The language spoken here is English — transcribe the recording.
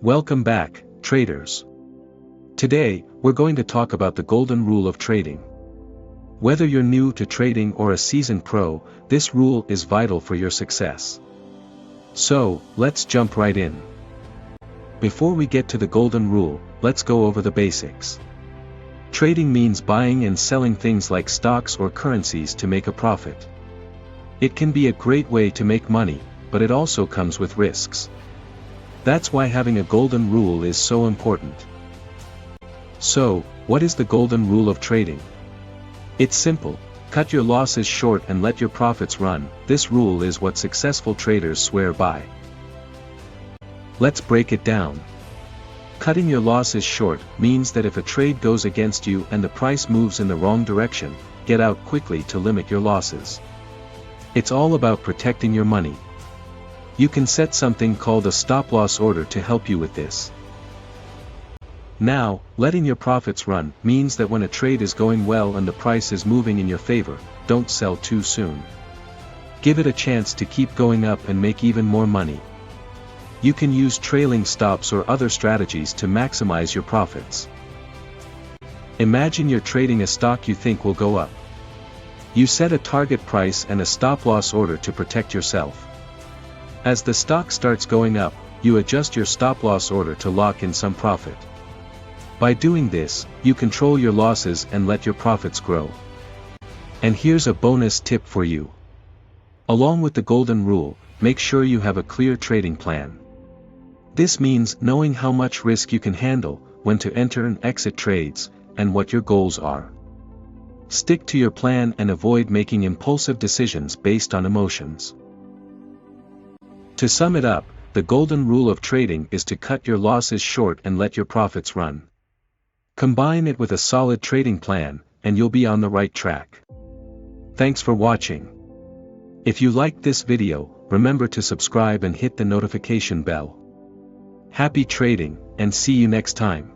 Welcome back, traders. Today, we're going to talk about the golden rule of trading. Whether you're new to trading or a seasoned pro, this rule is vital for your success. So, let's jump right in. Before we get to the golden rule, let's go over the basics. Trading means buying and selling things like stocks or currencies to make a profit. It can be a great way to make money, but it also comes with risks. That's why having a golden rule is so important. So, what is the golden rule of trading? It's simple: cut your losses short and let your profits run. This rule is what successful traders swear by. Let's break it down. Cutting your losses short means that if a trade goes against you and the price moves in the wrong direction, get out quickly to limit your losses. It's all about protecting your money. You can set something called a stop-loss order to help you with this. Now, letting your profits run means that when a trade is going well and the price is moving in your favor, don't sell too soon. Give it a chance to keep going up and make even more money. You can use trailing stops or other strategies to maximize your profits. Imagine you're trading a stock you think will go up. You set a target price and a stop-loss order to protect yourself. As the stock starts going up, you adjust your stop-loss order to lock in some profit. By doing this, you control your losses and let your profits grow. And here's a bonus tip for you. Along with the golden rule, make sure you have a clear trading plan. This means knowing how much risk you can handle, when to enter and exit trades, and what your goals are. Stick to your plan and avoid making impulsive decisions based on emotions. To sum it up, the golden rule of trading is to cut your losses short and let your profits run. Combine it with a solid trading plan, and you'll be on the right track. Thanks for watching. If you liked this video, remember to subscribe and hit the notification bell. Happy trading, and see you next time.